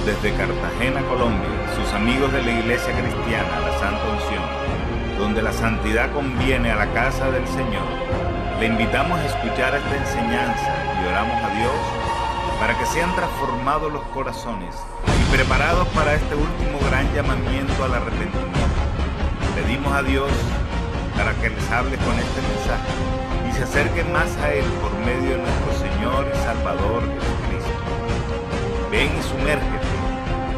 desde Cartagena, Colombia, sus amigos de la Iglesia Cristiana, la Santa Unción, donde la santidad conviene a la casa del Señor, le invitamos a escuchar esta enseñanza y oramos a Dios para que sean transformados los corazones y preparados para este último gran llamamiento al arrepentimiento. Pedimos a Dios para que les hable con este mensaje y se acerquen más a Él por medio de nuestro Señor y Salvador Jesucristo. Ven y sumérgete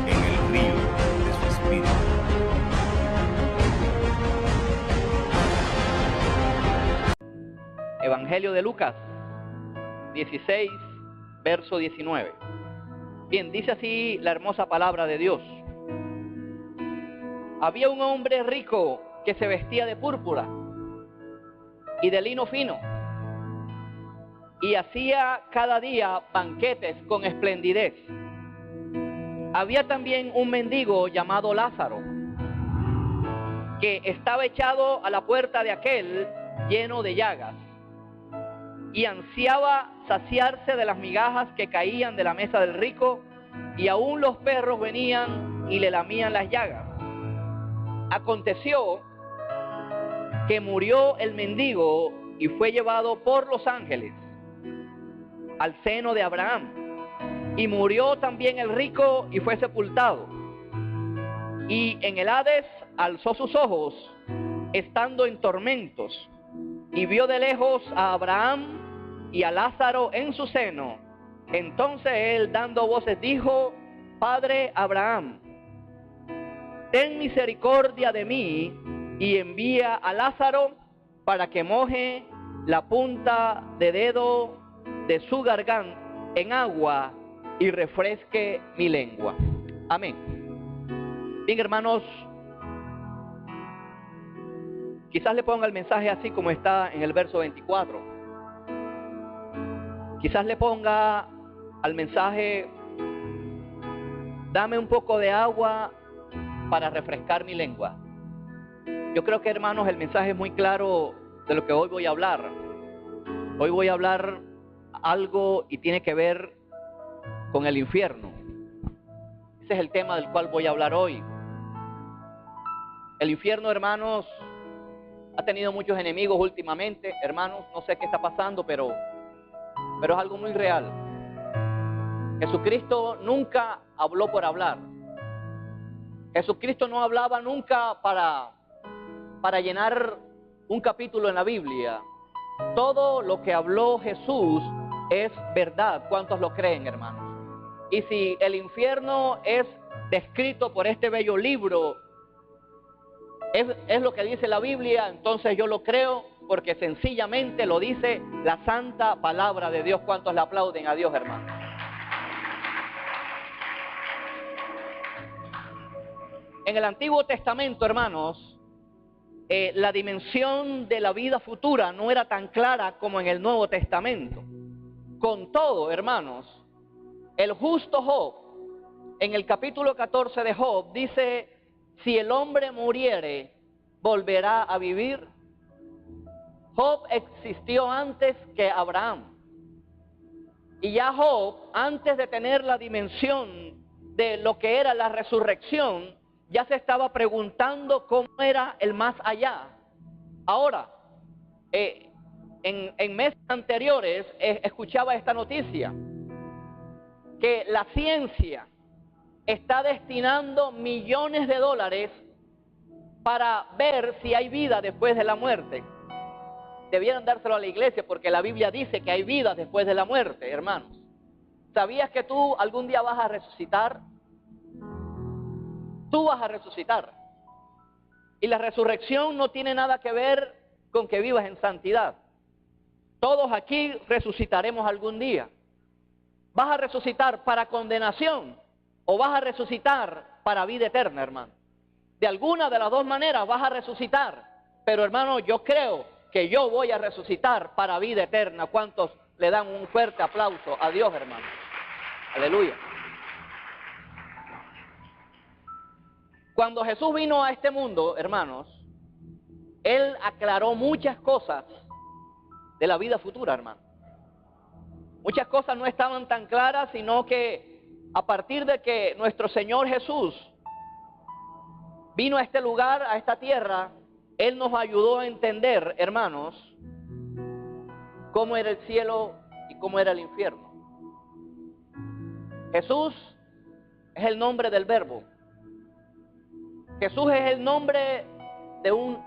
en el río de su Espíritu. Evangelio de Lucas 16, verso 19. Bien, dice así la hermosa palabra de Dios. Había un hombre rico que se vestía de púrpura y de lino fino, y hacía cada día banquetes con esplendidez. Había también un mendigo llamado Lázaro, que estaba echado a la puerta de aquel lleno de llagas, y ansiaba saciarse de las migajas que caían de la mesa del rico, y aún los perros venían y le lamían las llagas. Aconteció que murió el mendigo y fue llevado por los ángeles al seno de Abraham. Y murió también el rico y fue sepultado. Y en el Hades alzó sus ojos, estando en tormentos, y vio de lejos a Abraham y a Lázaro en su seno. Entonces él, dando voces, dijo: Padre Abraham, ten misericordia de mí y envía a Lázaro para que moje la punta de dedo de su garganta en agua y refresque mi lengua. Amén. Bien, hermanos, quizás le ponga el mensaje así como está en el verso 24. Quizás le ponga al mensaje: dame un poco de agua para refrescar mi lengua. Yo creo que, hermanos, el mensaje es muy claro de lo que hoy voy a hablar. Hoy voy a hablar algo y tiene que ver con el infierno. Ese es el tema del cual voy a hablar hoy. El infierno, hermanos, ha tenido muchos enemigos últimamente. Hermanos, no sé qué está pasando, pero es algo muy real. Jesucristo nunca habló por hablar. Jesucristo no hablaba nunca para llenar un capítulo en la Biblia. Todo lo que habló Jesús es verdad. ¿Cuántos lo creen, hermanos? Y si el infierno es descrito por este bello libro, es lo que dice la Biblia, entonces yo lo creo, porque sencillamente lo dice la santa palabra de Dios. ¿Cuántos le aplauden a Dios, hermanos? En el Antiguo Testamento, hermanos, la dimensión de la vida futura no era tan clara como en el Nuevo Testamento. Con todo, hermanos, el justo Job, en el capítulo 14 de Job, dice: si el hombre muriere, ¿volverá a vivir? Job existió antes que Abraham. Y ya Job, antes de tener la dimensión de lo que era la resurrección, ya se estaba preguntando cómo era el más allá. Ahora, en meses anteriores escuchaba esta noticia, que la ciencia está destinando millones de dólares para ver si hay vida después de la muerte. Debieran dárselo a la iglesia, porque la Biblia dice que hay vida después de la muerte, hermanos. ¿Sabías que tú algún día vas a resucitar? Tú vas a resucitar. Y la resurrección no tiene nada que ver con que vivas en santidad. Todos aquí resucitaremos algún día. ¿Vas a resucitar para condenación o vas a resucitar para vida eterna, hermano? De alguna de las dos maneras vas a resucitar. Pero, hermano, yo creo que yo voy a resucitar para vida eterna. ¿Cuántos le dan un fuerte aplauso a Dios, hermano? Aleluya. Cuando Jesús vino a este mundo, hermanos, Él aclaró muchas cosas de la vida futura, hermano. Muchas cosas no estaban tan claras, sino que a partir de que nuestro Señor Jesús vino a este lugar, a esta tierra, Él nos ayudó a entender, hermanos, cómo era el cielo y cómo era el infierno. Jesús es el nombre del Verbo. Jesús es el nombre de un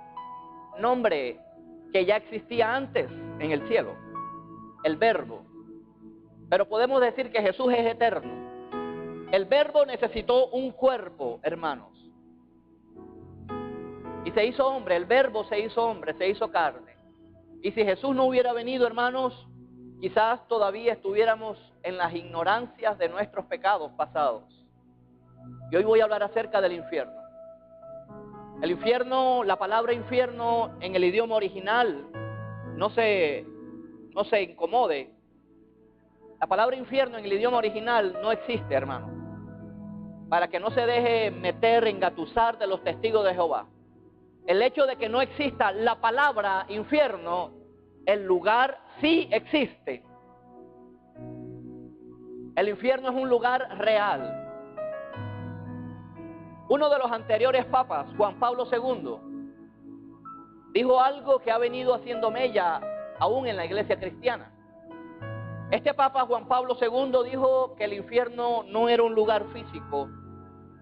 nombre que ya existía antes en el cielo, el Verbo. Pero podemos decir que Jesús es eterno. El Verbo necesitó un cuerpo, hermanos. Y se hizo hombre, el Verbo se hizo hombre, se hizo carne. Y si Jesús no hubiera venido, hermanos, quizás todavía estuviéramos en las ignorancias de nuestros pecados pasados. Y hoy voy a hablar acerca del infierno. El infierno, la palabra infierno en el idioma original, no se incomode. La palabra infierno en el idioma original no existe, hermano. Para que no se deje meter, engatusar de los testigos de Jehová. El hecho de que no exista la palabra infierno, el lugar sí existe. El infierno es un lugar real. Uno de los anteriores papas, Juan Pablo II, dijo algo que ha venido haciendo mella aún en la iglesia cristiana. Este papa Juan Pablo II dijo que el infierno no era un lugar físico.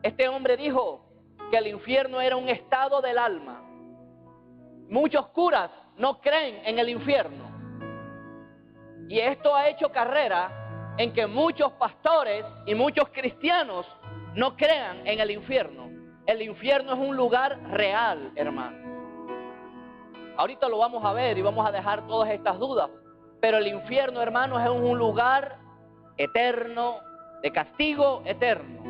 Este hombre dijo que el infierno era un estado del alma. Muchos curas no creen en el infierno. Y esto ha hecho carrera en que muchos pastores y muchos cristianos no crean en el infierno. El infierno es un lugar real, hermano. Ahorita lo vamos a ver y vamos a dejar todas estas dudas. Pero el infierno, hermanos, es un lugar eterno, de castigo eterno.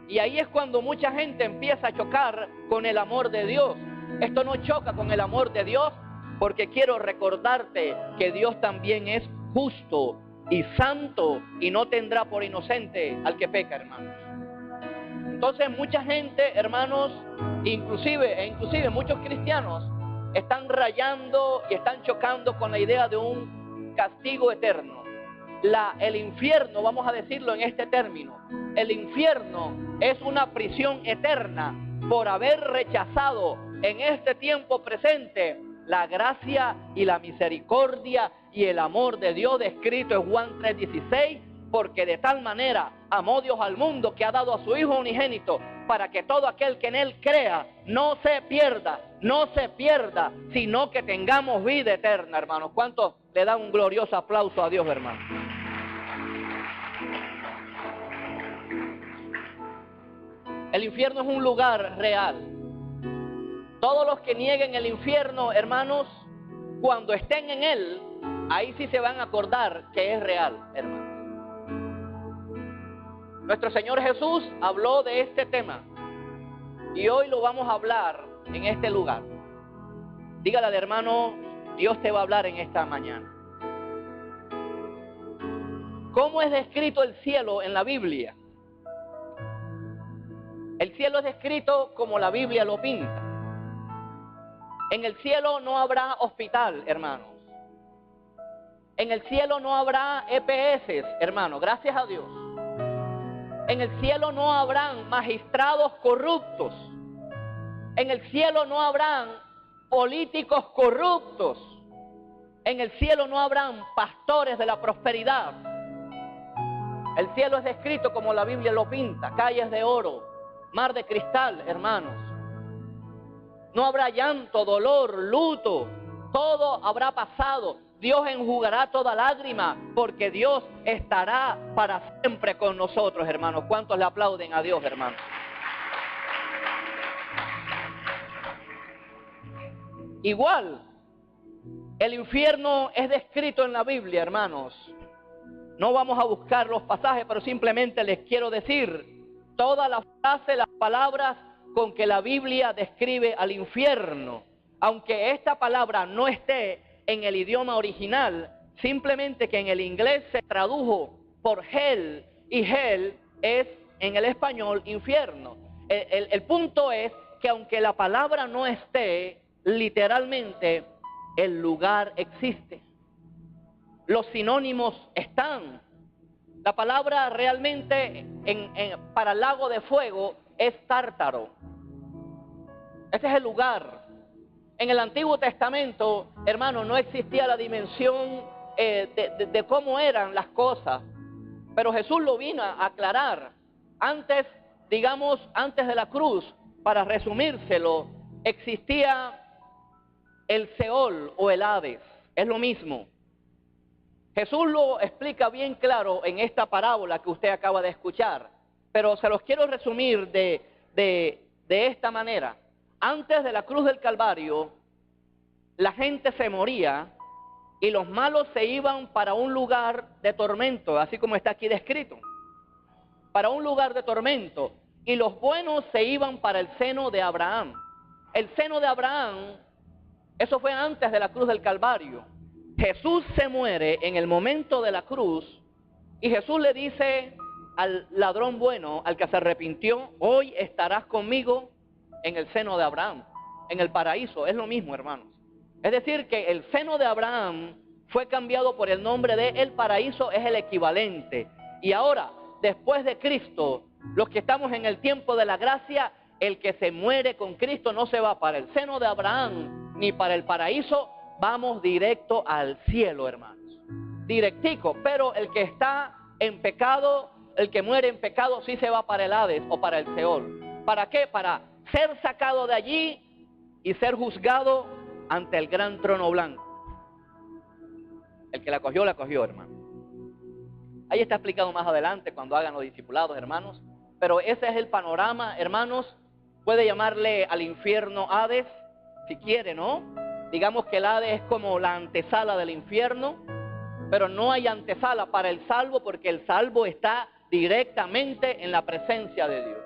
Y ahí es cuando mucha gente empieza a chocar con el amor de Dios. Esto no choca con el amor de Dios, porque quiero recordarte que Dios también es justo y santo y no tendrá por inocente al que peca, hermanos. Entonces mucha gente, hermanos, inclusive muchos cristianos están rayando y están chocando con la idea de un castigo eterno. El infierno, vamos a decirlo en este término, el infierno es una prisión eterna por haber rechazado en este tiempo presente la gracia y la misericordia y el amor de Dios descrito en Juan 3:16, porque de tal manera amó Dios al mundo que ha dado a su Hijo unigénito, para que todo aquel que en Él crea no se pierda, sino que tengamos vida eterna, hermanos. ¿Cuántos le dan un glorioso aplauso a Dios, hermanos? El infierno es un lugar real. Todos los que nieguen el infierno, hermanos, cuando estén en él, ahí sí se van a acordar que es real, hermanos. Nuestro Señor Jesús habló de este tema y hoy lo vamos a hablar en este lugar. Dígale al hermano, Dios te va a hablar en esta mañana. ¿Cómo es descrito el cielo en la Biblia? El cielo es descrito como la Biblia lo pinta. En el cielo no habrá hospital, hermanos. En el cielo no habrá EPS, hermanos, gracias a Dios. En el cielo no habrán magistrados corruptos. En el cielo no habrán políticos corruptos. En el cielo no habrán pastores de la prosperidad. El cielo es descrito como la Biblia lo pinta, calles de oro, mar de cristal, hermanos. No habrá llanto, dolor, luto, todo habrá pasado. Dios enjugará toda lágrima, porque Dios estará para siempre con nosotros, hermanos. ¿Cuántos le aplauden a Dios, hermanos? Igual, el infierno es descrito en la Biblia, hermanos. No vamos a buscar los pasajes, pero simplemente les quiero decir todas las frases, las palabras con que la Biblia describe al infierno. Aunque esta palabra no esté en el idioma original, simplemente que en el inglés se tradujo por hell, y hell es en el español infierno. El punto es que aunque la palabra no esté literalmente, el lugar existe. Los sinónimos están. La palabra realmente para el lago de fuego es Tártaro. Ese es el lugar. En el Antiguo Testamento, hermano, no existía la dimensión de cómo eran las cosas. Pero Jesús lo vino a aclarar. Antes, digamos, antes de la cruz, para resumírselo, existía el Seol o el Hades. Es lo mismo. Jesús lo explica bien claro en esta parábola que usted acaba de escuchar. Pero se los quiero resumir de esta manera. Antes de la cruz del Calvario, la gente se moría y los malos se iban para un lugar de tormento, así como está aquí descrito. Para un lugar de tormento. Y los buenos se iban para el seno de Abraham. El seno de Abraham, eso fue antes de la cruz del Calvario. Jesús se muere en el momento de la cruz y Jesús le dice al ladrón bueno, al que se arrepintió, hoy estarás conmigo en el seno de Abraham, en el paraíso. Es lo mismo, hermanos. Es decir, que el seno de Abraham fue cambiado por el nombre de el paraíso, es el equivalente. Y ahora, después de Cristo, los que estamos en el tiempo de la gracia, el que se muere con Cristo no se va para el seno de Abraham ni para el paraíso, vamos directo al cielo, hermanos. Directico, pero el que está en pecado, el que muere en pecado, sí se va para el Hades o para el Seol. ¿Para qué? Para ser sacado de allí y ser juzgado ante el gran trono blanco. El que la cogió, hermano. Ahí está explicado más adelante cuando hagan los discipulados, hermanos. Pero ese es el panorama, hermanos. Puede llamarle al infierno Hades, si quiere, ¿no? Digamos que el Hades es como la antesala del infierno, pero no hay antesala para el salvo porque el salvo está directamente en la presencia de Dios.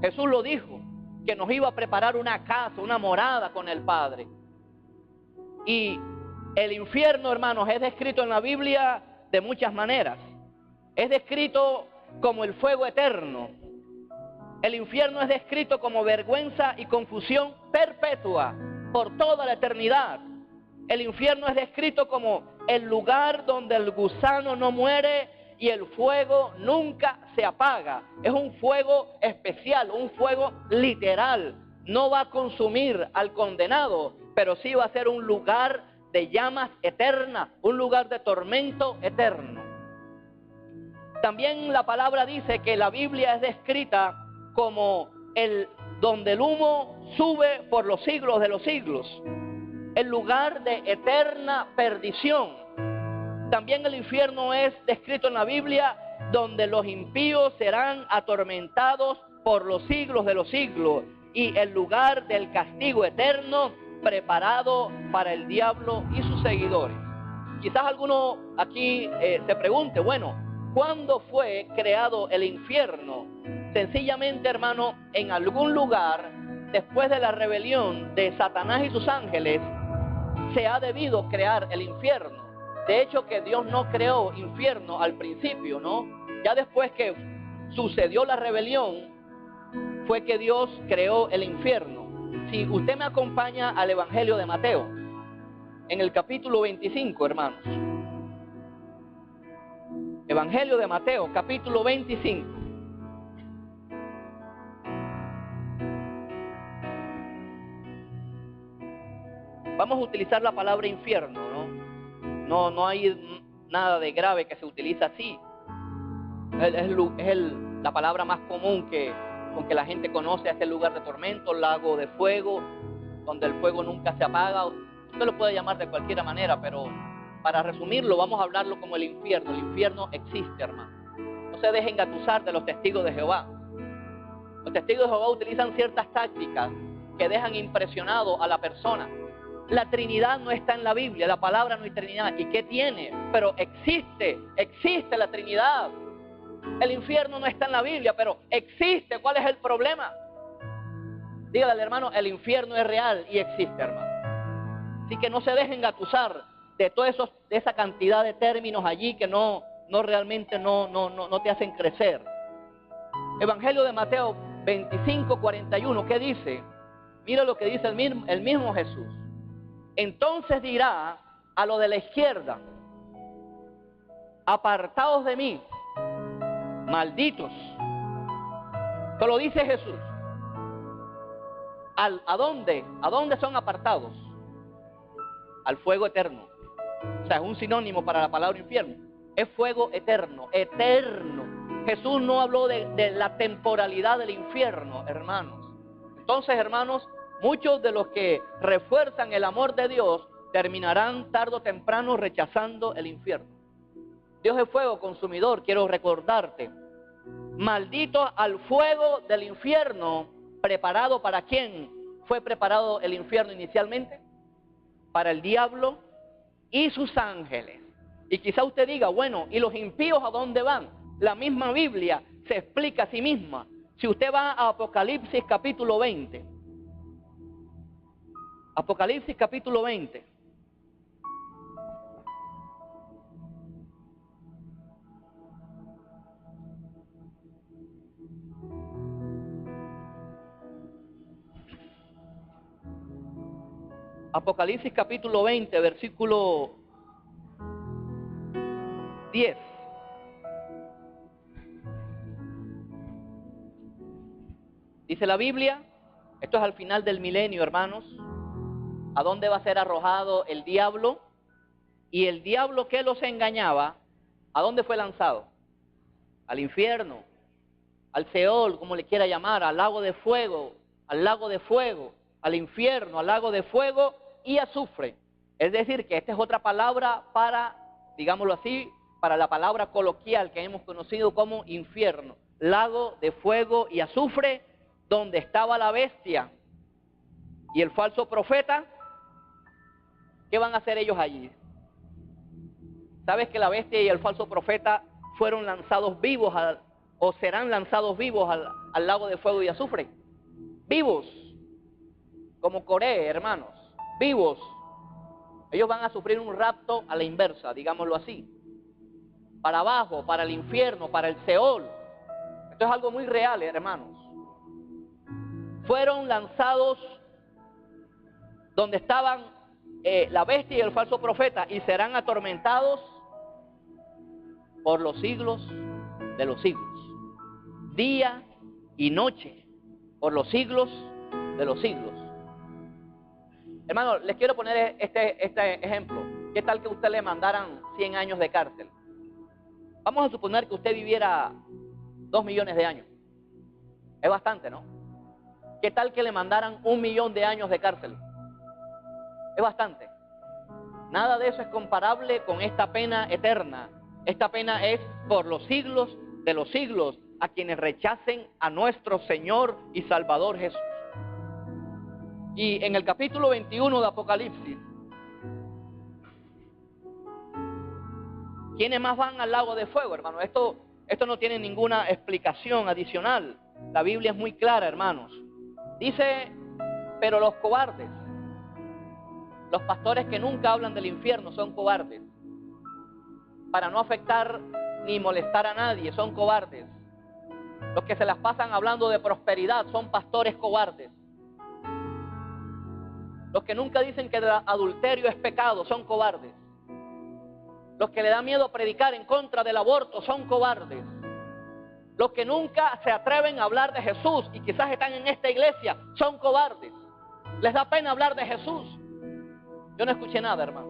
Jesús lo dijo, que nos iba a preparar una casa, una morada con el Padre. Y el infierno, hermanos, es descrito en la Biblia de muchas maneras. Es descrito como el fuego eterno. El infierno es descrito como vergüenza y confusión perpetua por toda la eternidad. El infierno es descrito como el lugar donde el gusano no muere y el fuego nunca se apaga. Es un fuego especial, un fuego literal. No va a consumir al condenado, pero sí va a ser un lugar de llamas eternas, un lugar de tormento eterno. También la palabra dice que la Biblia es descrita como donde el humo sube por los siglos de los siglos, el lugar de eterna perdición. También el infierno es descrito en la Biblia donde los impíos serán atormentados por los siglos de los siglos y el lugar del castigo eterno preparado para el diablo y sus seguidores. Quizás alguno aquí se pregunte, bueno, ¿cuándo fue creado el infierno? Sencillamente, hermano, en algún lugar, después de la rebelión de Satanás y sus ángeles, se ha debido crear el infierno. De hecho, que Dios no creó infierno al principio, ¿no? Ya después que sucedió la rebelión, fue que Dios creó el infierno. Si usted me acompaña al Evangelio de Mateo, en el capítulo 25, hermanos. Evangelio de Mateo, capítulo 25. Vamos a utilizar la palabra infierno, ¿no? No hay nada de grave que se utilice así. Es la palabra más común con que la gente conoce a este lugar de tormento, lago de fuego, donde el fuego nunca se apaga. Usted lo puede llamar de cualquier manera, pero para resumirlo, vamos a hablarlo como el infierno. El infierno existe, hermano. No se dejen engatusar de los testigos de Jehová. Los testigos de Jehová utilizan ciertas tácticas que dejan impresionado a la persona. La Trinidad no está en la Biblia, la palabra no hay Trinidad. ¿Y qué tiene? Pero existe la Trinidad. El infierno no está en la Biblia, pero existe. ¿Cuál es el problema? Dígale al hermano, el infierno es real y existe, hermano. Así que no se dejen engatusar de esa cantidad de términos allí que no realmente no te hacen crecer. Evangelio de Mateo 25, 41, ¿qué dice? Mira lo que dice el mismo Jesús. Entonces dirá a lo de la izquierda, apartaos de mí, malditos. Esto lo dice Jesús. ¿A dónde? ¿A dónde son apartados? Al fuego eterno. O sea, es un sinónimo para la palabra infierno. Es fuego eterno, eterno. Jesús no habló de la temporalidad del infierno, hermanos. Entonces, hermanos, muchos de los que refuerzan el amor de Dios terminarán tarde o temprano rechazando el infierno. Dios es fuego consumidor, quiero recordarte. Maldito al fuego del infierno, preparado para quién fue preparado el infierno inicialmente, para el diablo y sus ángeles. Y quizá usted diga, bueno, ¿y los impíos a dónde van? La misma Biblia se explica a sí misma. Si usted va a Apocalipsis capítulo 20, Apocalipsis capítulo 20, Apocalipsis capítulo 20, versículo 10. Dice la Biblia, esto es al final del milenio, hermanos, ¿a dónde va a ser arrojado el diablo? Y el diablo que los engañaba, ¿a dónde fue lanzado? Al infierno, al Seol, como le quiera llamar, al lago de fuego, al infierno, al lago de fuego y azufre. Es decir, que esta es otra palabra para, digámoslo así, para la palabra coloquial que hemos conocido como infierno. Lago de fuego y azufre, donde estaba la bestia y el falso profeta. ¿Qué van a hacer ellos allí? ¿Sabes que la bestia y el falso profeta fueron lanzados vivos o serán lanzados vivos al lago de fuego y azufre? Vivos, como Coré, hermanos, vivos. Ellos van a sufrir un rapto a la inversa, digámoslo así, para abajo, para el infierno, para el Seol. Esto es algo muy real, hermanos. Fueron lanzados donde estaban la bestia y el falso profeta y serán atormentados por los siglos de los siglos, día y noche, por los siglos de los siglos. Hermano, les quiero poner este ejemplo. ¿Qué tal que usted le mandaran 100 años de cárcel? Vamos a suponer que usted viviera 2 millones de años. Es bastante, ¿no? ¿Qué tal que le mandaran 1 millón de años de cárcel? Es bastante. Nada de eso es comparable con esta pena eterna. Esta pena es por los siglos de los siglos a quienes rechacen a nuestro Señor y Salvador Jesús. Y en el capítulo 21 de Apocalipsis, ¿quiénes más van al lago de fuego, hermano? Esto no tiene ninguna explicación adicional. La Biblia es muy clara, hermanos. Dice, pero los cobardes, los pastores que nunca hablan del infierno son cobardes. Para no afectar ni molestar a nadie, son cobardes. Los que se las pasan hablando de prosperidad son pastores cobardes. Los que nunca dicen que el adulterio es pecado son cobardes. Los que le da miedo predicar en contra del aborto son cobardes. Los que nunca se atreven a hablar de Jesús y quizás están en esta iglesia son cobardes. Les da pena hablar de Jesús. Yo no escuché nada, hermano.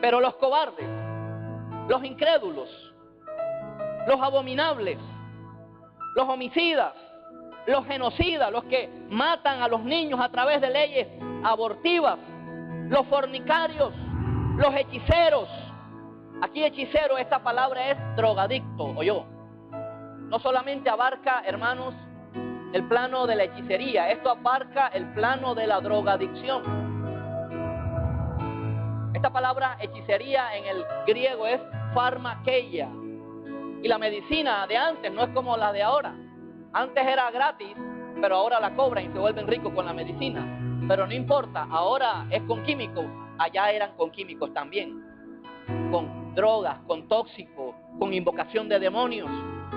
Pero los cobardes, los incrédulos, los abominables, los homicidas, los genocidas, los que matan a los niños a través de leyes abortivas, los fornicarios, los hechiceros. Aquí hechicero, esta palabra es drogadicto, oyó. No solamente abarca, hermanos, el plano de la hechicería, esto abarca el plano de la drogadicción. Esta palabra hechicería en el griego es pharmakeia. Y la medicina de antes no es como la de ahora. Antes era gratis, pero ahora la cobran y se vuelven ricos con la medicina. Pero no importa, ahora es con químicos. Allá eran con químicos también. Con drogas, con tóxicos, con invocación de demonios.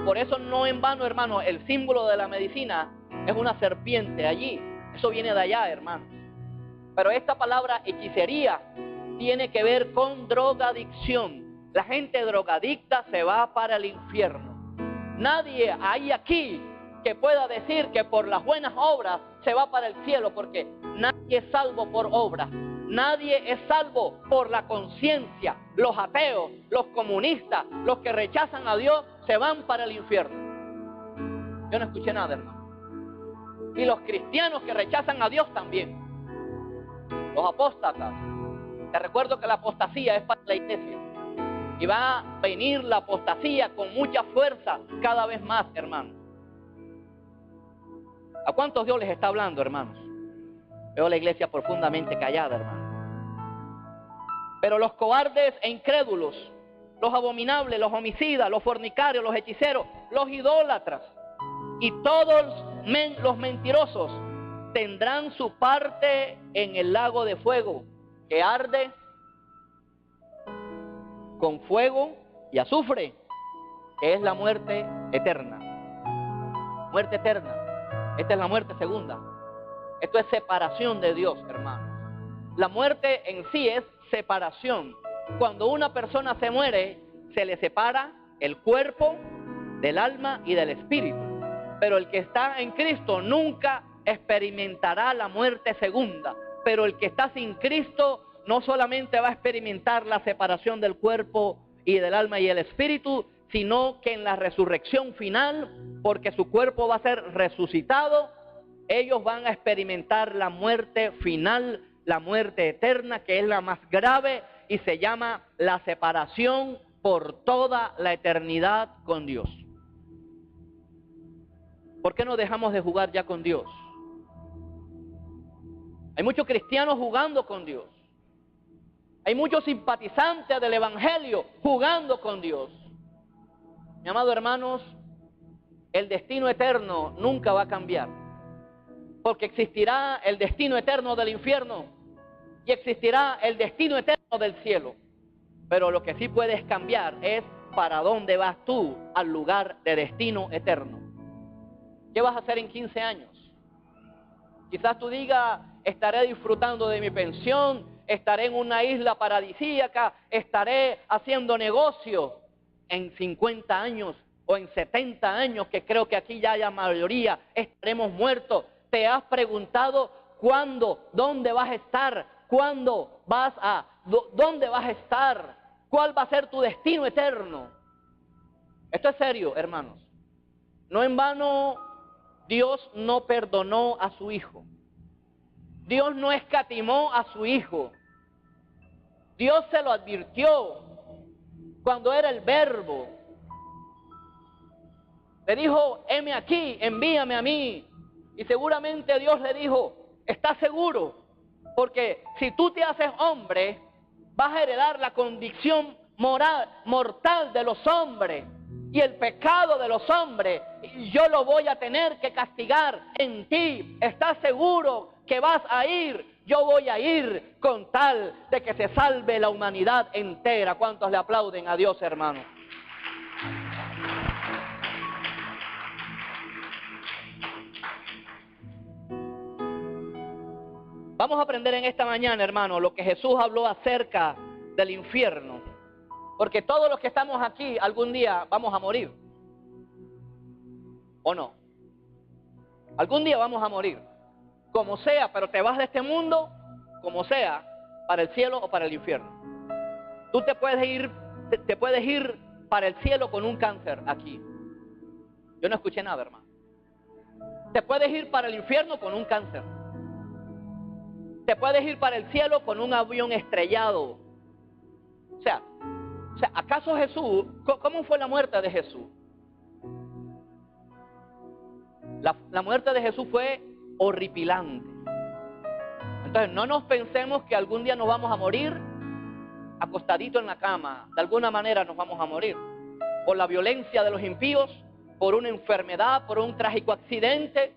Por eso no en vano, hermano, el símbolo de la medicina es una serpiente allí. Eso viene de allá, hermano. Pero esta palabra hechicería tiene que ver con drogadicción. La gente drogadicta se va para el infierno. Nadie hay aquí que pueda decir que por las buenas obras se va para el cielo, porque nadie es salvo por obras. Nadie es salvo por la conciencia. Los ateos, los comunistas, los que rechazan a Dios, se van para el infierno. Yo no escuché nada, hermano. Y los cristianos que rechazan a Dios también. Los apóstatas. Te recuerdo que la apostasía es para la iglesia. Y va a venir la apostasía con mucha fuerza cada vez más, hermanos. ¿A cuántos Dios les está hablando, hermanos? Veo la iglesia profundamente callada, hermano. Pero los cobardes e incrédulos, los abominables, los homicidas, los fornicarios, los hechiceros, los idólatras y todos los mentirosos tendrán su parte en el lago de fuego que arde con fuego y azufre, que es la muerte eterna. Muerte eterna. Esta es la muerte segunda. Esto es separación de Dios, hermanos. La muerte en sí es separación. Cuando una persona se muere, se le separa el cuerpo del alma y del espíritu. Pero el que está en Cristo nunca experimentará la muerte segunda. Pero el que está sin Cristo no solamente va a experimentar la separación del cuerpo y del alma y el espíritu, sino que en la resurrección final, porque su cuerpo va a ser resucitado, ellos van a experimentar la muerte final, la muerte eterna, que es la más grave y se llama la separación por toda la eternidad con Dios. ¿Por qué no dejamos de jugar ya con Dios? Hay muchos cristianos jugando con Dios. Hay muchos simpatizantes del Evangelio jugando con Dios. Mi amado hermanos, el destino eterno nunca va a cambiar. Porque existirá el destino eterno del infierno y existirá el destino eterno del cielo. Pero lo que sí puedes cambiar es para dónde vas tú al lugar de destino eterno. ¿Qué vas a hacer en 15 años? Quizás tú digas, estaré disfrutando de mi pensión, estaré en una isla paradisíaca, estaré haciendo negocio. En 50 años o en 70 años, que creo que aquí ya hay mayoría, estaremos muertos. ¿Te has preguntado cuándo, dónde vas a estar? ¿Dónde vas a estar? ¿Cuál va a ser tu destino eterno? Esto es serio, hermanos. No en vano Dios no perdonó a su Hijo. Dios no escatimó a su Hijo. Dios se lo advirtió cuando era el Verbo. Le dijo, heme aquí, envíame a mí. Y seguramente Dios le dijo, ¿estás seguro? Porque si tú te haces hombre, vas a heredar la condición mortal de los hombres y el pecado de los hombres. Y yo lo voy a tener que castigar en ti. ¿Estás seguro que vas a ir? Yo voy a ir con tal de que se salve la humanidad entera. ¿Cuántos le aplauden a Dios, hermano? Vamos a aprender en esta mañana, hermano, lo que Jesús habló acerca del infierno. Porque todos los que estamos aquí algún día vamos a morir. ¿O no? Algún día vamos a morir. Como sea, pero te vas de este mundo, como sea, para el cielo o para el infierno. Tú te puedes ir para el cielo con un cáncer aquí. Yo no escuché nada, hermano. Te puedes ir para el infierno con un cáncer. Te puedes ir para el cielo con un avión estrellado. O sea, ¿acaso Jesús, cómo fue la muerte de Jesús? La muerte de Jesús fue horripilante. Entonces no nos pensemos que algún día nos vamos a morir acostadito en la cama. De alguna manera nos vamos a morir. Por la violencia de los impíos, por una enfermedad, por un trágico accidente.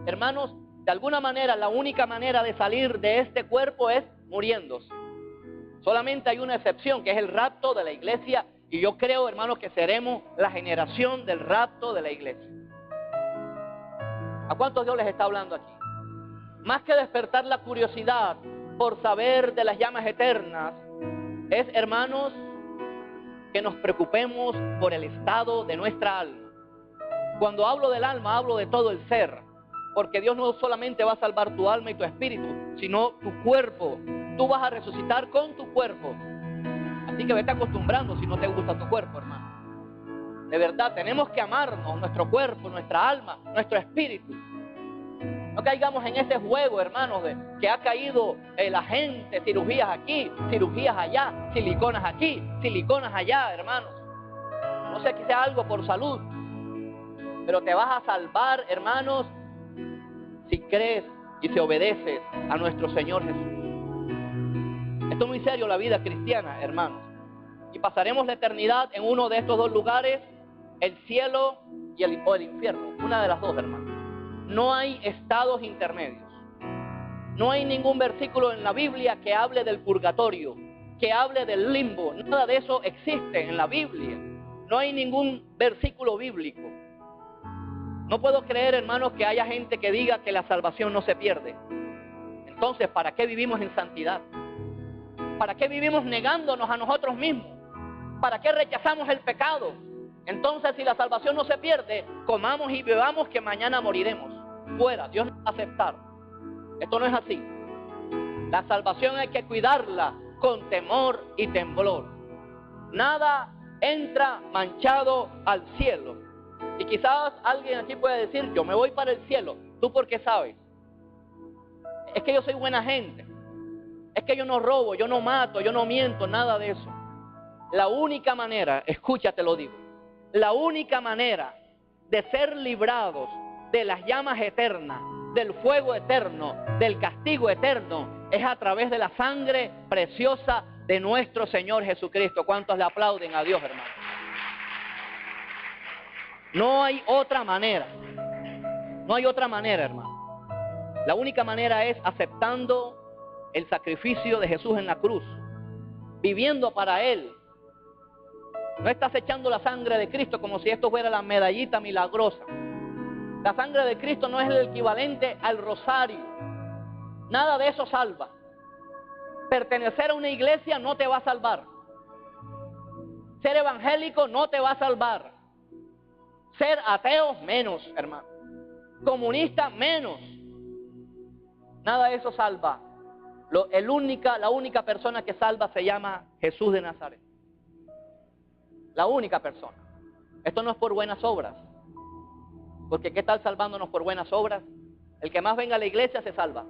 Hermanos, de alguna manera, la única manera de salir de este cuerpo es muriéndose. Solamente hay una excepción, que es el rapto de la iglesia. Y yo creo, hermanos, que seremos la generación del rapto de la iglesia. ¿A cuántos Dios les está hablando aquí? Más que despertar la curiosidad por saber de las llamas eternas, es, hermanos, que nos preocupemos por el estado de nuestra alma. Cuando hablo del alma, hablo de todo el ser, porque Dios no solamente va a salvar tu alma y tu espíritu, sino tu cuerpo. Tú vas a resucitar con tu cuerpo. Así que vete acostumbrando si no te gusta tu cuerpo, hermano. De verdad, tenemos que amarnos, nuestro cuerpo, nuestra alma, nuestro espíritu. No caigamos en ese juego, hermanos, de que ha caído la gente, cirugías aquí, cirugías allá, siliconas aquí, siliconas allá, hermanos. No sé que sea algo por salud, pero te vas a salvar, hermanos, si crees y si obedeces a nuestro Señor Jesús. Esto es muy serio, la vida cristiana, hermanos. Y pasaremos la eternidad en uno de estos dos lugares, el cielo o el infierno. Una de las dos, hermanos. No hay estados intermedios. No hay ningún versículo en la Biblia que hable del purgatorio, que hable del limbo. Nada de eso existe en la Biblia. No hay ningún versículo bíblico. No puedo creer, hermanos, que haya gente que diga que la salvación no se pierde. Entonces, ¿para qué vivimos en santidad? ¿Para qué vivimos negándonos a nosotros mismos? ¿Para qué rechazamos el pecado? Entonces, si la salvación no se pierde, comamos y bebamos que mañana moriremos. Fuera, Dios no va a aceptar. Esto no es así. La salvación hay que cuidarla con temor y temblor. Nada entra manchado al cielo. Y quizás alguien aquí puede decir, yo me voy para el cielo. ¿Tú por qué sabes? Es que yo soy buena gente. Es que yo no robo, yo no mato, yo no miento, nada de eso. La única manera, escúchate lo digo, la única manera de ser librados de las llamas eternas, del fuego eterno, del castigo eterno, es a través de la sangre preciosa de nuestro Señor Jesucristo. ¿Cuántos le aplauden a Dios, hermano? No hay otra manera. No hay otra manera, hermano. La única manera es aceptando el sacrificio de Jesús en la cruz, viviendo para Él. No estás echando la sangre de Cristo como si esto fuera la medallita milagrosa. La sangre de Cristo no es el equivalente al rosario. Nada de eso salva. Pertenecer a una iglesia no te va a salvar. Ser evangélico no te va a salvar. Ser ateo menos, hermano. Comunista menos. Nada de eso salva. La única persona que salva se llama Jesús de Nazaret. La única persona. Esto no es por buenas obras. Porque ¿qué tal salvándonos por buenas obras? El que más venga a la iglesia se salva.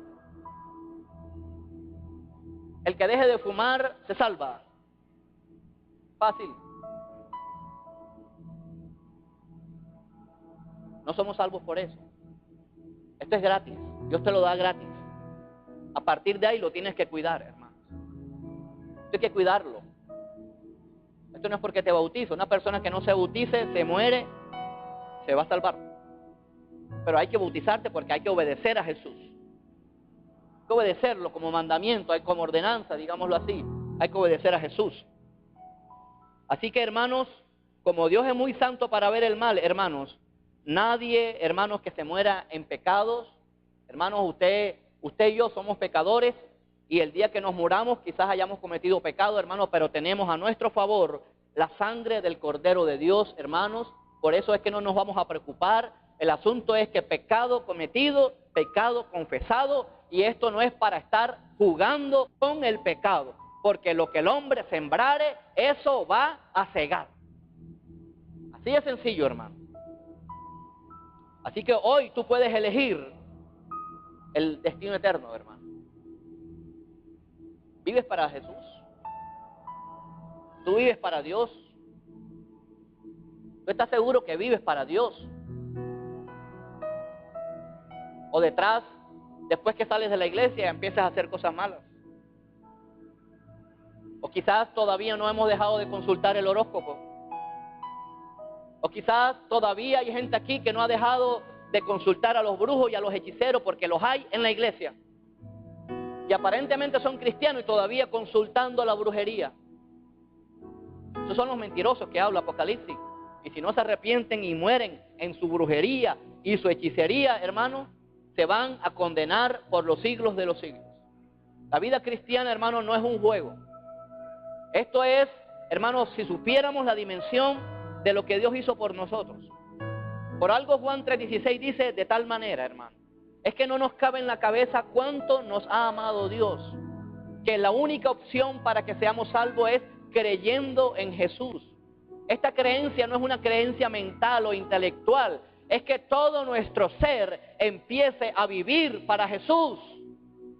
El que deje de fumar se salva. Fácil. No somos salvos por eso. Esto es gratis. Dios te lo da gratis. A partir de ahí lo tienes que cuidar, hermanos. Esto hay que cuidarlo. Esto no es porque te bautizo. Una persona que no se bautice, se muere, se va a salvar. Pero hay que bautizarte porque hay que obedecer a Jesús. Hay que obedecerlo como mandamiento, como ordenanza, digámoslo así. Hay que obedecer a Jesús. Así que, hermanos, como Dios es muy santo para ver el mal, hermanos, nadie, hermanos, que se muera en pecados. Hermanos, usted y yo somos pecadores y el día que nos muramos quizás hayamos cometido pecado, hermanos, pero tenemos a nuestro favor la sangre del Cordero de Dios, hermanos. Por eso es que no nos vamos a preocupar. El asunto es que pecado cometido, pecado confesado, y esto no es para estar jugando con el pecado, porque lo que el hombre sembrare, eso va a cegar. Así de sencillo, hermano. Así que hoy tú puedes elegir el destino eterno, hermano. ¿Vives para Jesús? ¿Tú vives para Dios? ¿Tú estás seguro que vives para Dios? ¿O detrás, después que sales de la iglesia, empiezas a hacer cosas malas? ¿O quizás todavía no hemos dejado de consultar el horóscopo? ¿O quizás todavía hay gente aquí que no ha dejado de consultar a los brujos y a los hechiceros, porque los hay en la iglesia? Y aparentemente son cristianos y todavía consultando la brujería. Esos son los mentirosos que habla Apocalipsis. Y si no se arrepienten y mueren en su brujería y su hechicería, hermano, se van a condenar por los siglos de los siglos. La vida cristiana, hermano, no es un juego. Esto es, hermanos, si supiéramos la dimensión de lo que Dios hizo por nosotros. Por algo Juan 3:16 dice de tal manera, hermano, es que no nos cabe en la cabeza cuánto nos ha amado Dios, que la única opción para que seamos salvos es creyendo en Jesús. Esta creencia no es una creencia mental o intelectual, es que todo nuestro ser empiece a vivir para Jesús,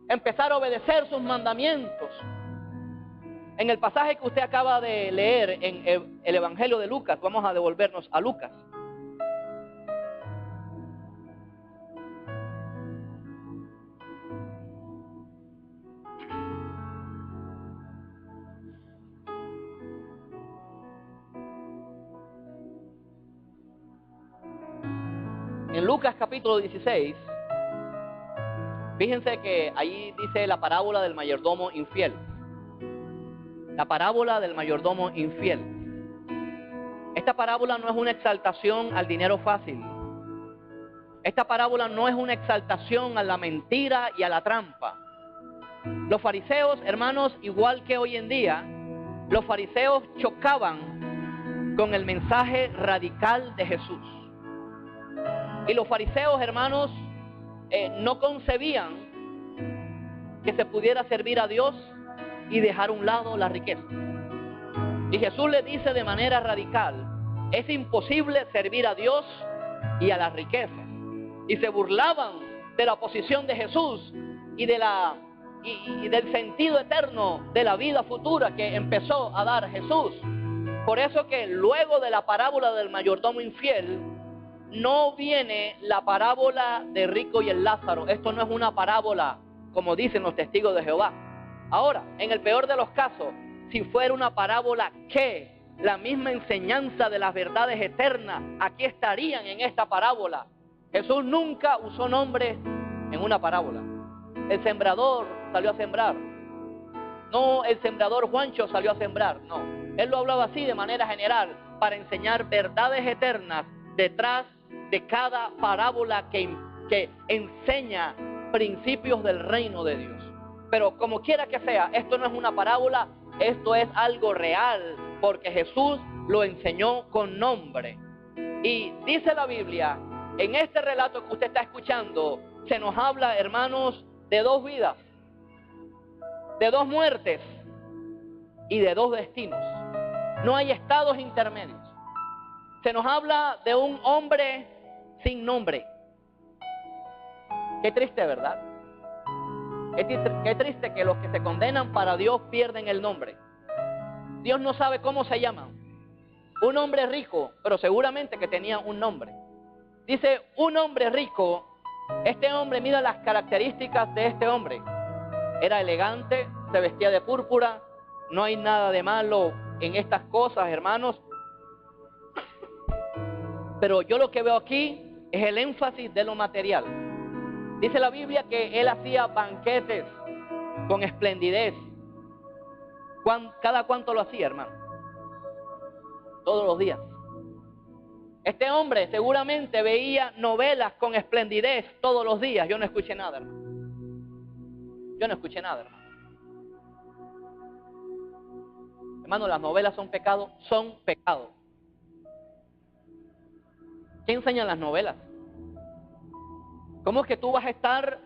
empezar a obedecer sus mandamientos. En el pasaje que usted acaba de leer en el Evangelio de Lucas, vamos a devolvernos a Lucas. En Lucas capítulo 16, fíjense que ahí dice la parábola del mayordomo infiel. La parábola del mayordomo infiel. Esta parábola no es una exaltación al dinero fácil. Esta parábola no es una exaltación a la mentira y a la trampa. Los fariseos, hermanos, igual que hoy en día, los fariseos chocaban con el mensaje radical de Jesús. Y los fariseos, hermanos, no concebían que se pudiera servir a Dios y dejar a un lado la riqueza. Y Jesús les dice de manera radical, es imposible servir a Dios y a las riquezas. Y se burlaban de la posición de Jesús y del sentido eterno de la vida futura que empezó a dar Jesús. Por eso que luego de la parábola del mayordomo infiel, no viene la parábola de rico y el Lázaro. Esto no es una parábola como dicen los testigos de Jehová. Ahora, en el peor de los casos, si fuera una parábola, ¿qué? La misma enseñanza de las verdades eternas, aquí estarían en esta parábola. Jesús nunca usó nombres en una parábola. El sembrador salió a sembrar. No, el sembrador Juancho salió a sembrar. No, él lo hablaba así de manera general para enseñar verdades eternas detrás de cada parábola que enseña principios del reino de Dios. Pero como quiera que sea, esto no es una parábola, esto es algo real, porque Jesús lo enseñó con nombre. Y dice la Biblia, en este relato que usted está escuchando, se nos habla, hermanos, de dos vidas, de dos muertes y de dos destinos. No hay estados intermedios. Se nos habla de un hombre sin nombre. Qué triste, ¿verdad? Qué triste que los que se condenan para Dios pierden el nombre. Dios no sabe cómo se llaman. Un hombre rico, pero seguramente que tenía un nombre. Dice, un hombre rico, este hombre, mira las características de este hombre. Era elegante, se vestía de púrpura, no hay nada de malo en estas cosas, hermanos. Pero yo lo que veo aquí es el énfasis de lo material. Dice la Biblia que él hacía banquetes con esplendidez. ¿Cada cuánto lo hacía, hermano? Todos los días. Este hombre seguramente veía novelas con esplendidez todos los días. Yo no escuché nada, hermano. Yo no escuché nada, hermano. Hermano, las novelas son pecado, son pecado. ¿Qué enseñan las novelas? ¿Cómo es que tú vas a estar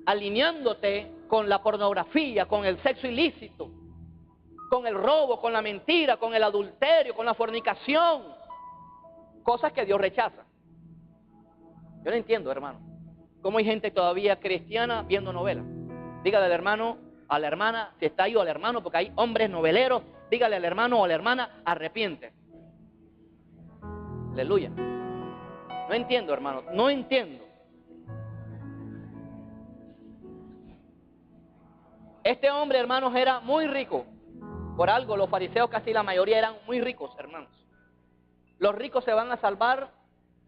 alineándote con la pornografía, con el sexo ilícito, con el robo, con la mentira, con el adulterio, con la fornicación? Cosas que Dios rechaza. Yo no entiendo, hermano. ¿Cómo hay gente todavía cristiana viendo novelas? Dígale al hermano, a la hermana, si está ahí, o al hermano, porque hay hombres noveleros, dígale al hermano o a la hermana, arrepiente. Aleluya. No entiendo, hermano, no entiendo. Este hombre, hermanos, era muy rico. Por algo, los fariseos casi la mayoría eran muy ricos, hermanos. ¿Los ricos se van a salvar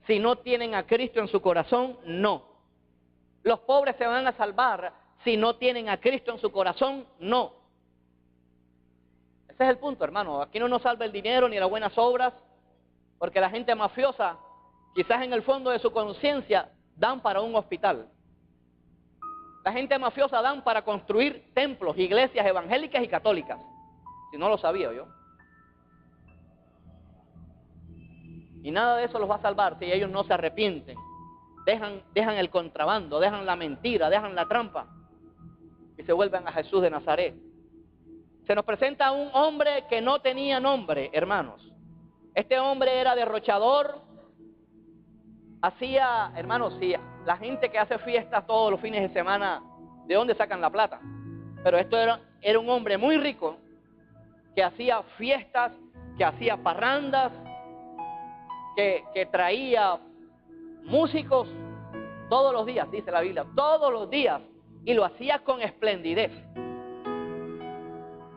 si no tienen a Cristo en su corazón? No. ¿Los pobres se van a salvar si no tienen a Cristo en su corazón? No. Ese es el punto, hermano. Aquí no nos salva el dinero ni las buenas obras, porque la gente mafiosa, quizás en el fondo de su conciencia, dan para un hospital. La gente mafiosa dan para construir templos, iglesias evangélicas y católicas. Si no lo sabía yo. Y nada de eso los va a salvar si ellos no se arrepienten. Dejan el contrabando, dejan la mentira, dejan la trampa y se vuelven a Jesús de Nazaret. Se nos presenta un hombre que no tenía nombre, hermanos. Este hombre era derrochador. Hacía, hermanos, sí, la gente que hace fiestas todos los fines de semana, ¿de dónde sacan la plata? Pero esto era un hombre muy rico que hacía fiestas, que hacía parrandas, que traía músicos todos los días, dice la Biblia, todos los días, y lo hacía con esplendidez.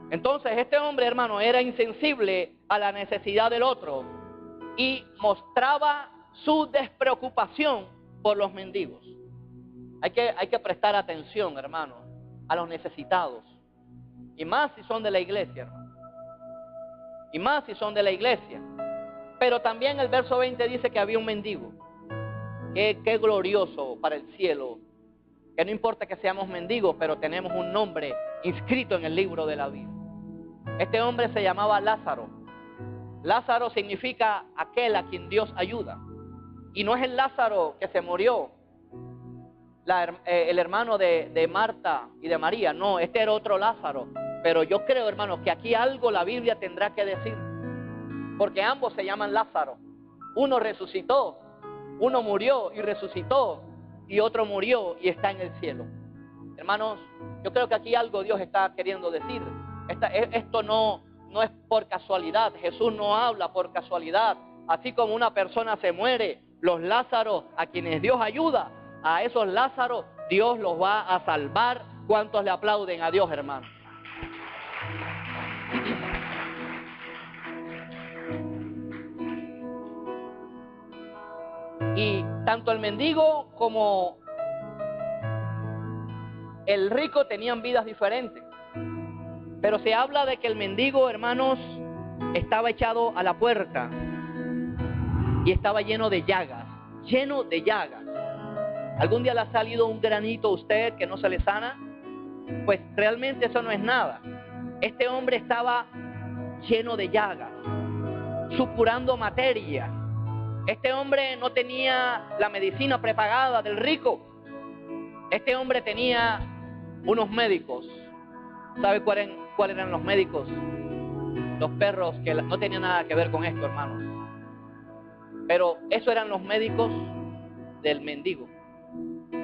Entonces este hombre, hermano, era insensible a la necesidad del otro y mostraba su despreocupación por los mendigos. Hay que prestar atención, hermano, a los necesitados, y más si son de la iglesia, hermano. Y más si son de la iglesia. Pero también el verso 20 dice que había un mendigo. Qué glorioso para el cielo, que no importa que seamos mendigos, pero tenemos un nombre inscrito en el libro de la vida. Este hombre se llamaba Lázaro. Lázaro significa aquel a quien Dios ayuda. Y no es el Lázaro que se murió, el hermano de Marta y de María. No, este era otro Lázaro. Pero yo creo, hermano, que aquí algo la Biblia tendrá que decir. Porque ambos se llaman Lázaro. Uno resucitó, uno murió y resucitó, y otro murió y está en el cielo. Hermanos, yo creo que aquí algo Dios está queriendo decir. Esto no es por casualidad. Jesús no habla por casualidad. Así como una persona se muere, los Lázaros a quienes Dios ayuda, a esos Lázaros Dios los va a salvar. ¿Cuántos le aplauden a Dios, hermano? Y tanto el mendigo como el rico tenían vidas diferentes. Pero se habla de que el mendigo, hermanos, estaba echado a la puerta y estaba lleno de llagas, lleno de llagas. ¿Algún día le ha salido un granito a usted que no se le sana? Pues realmente eso no es nada. Este hombre estaba lleno de llagas, supurando materia. Este hombre no tenía la medicina prepagada del rico. Este hombre tenía unos médicos. ¿Sabe cuáles eran los médicos? Los perros, que no tenían nada que ver con esto, hermanos. Pero esos eran los médicos del mendigo.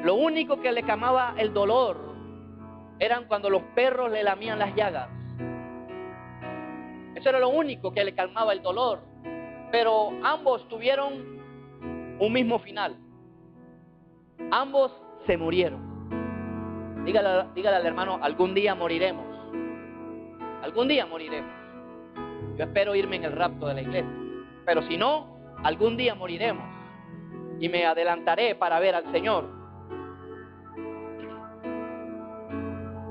Lo único que le calmaba el dolor eran cuando los perros le lamían las llagas. Eso era lo único que le calmaba el dolor. Pero ambos tuvieron un mismo final. Ambos se murieron. Dígale al hermano, algún día moriremos. Algún día moriremos. Yo espero irme en el rapto de la iglesia. Pero si no, algún día moriremos. Y me adelantaré para ver al Señor.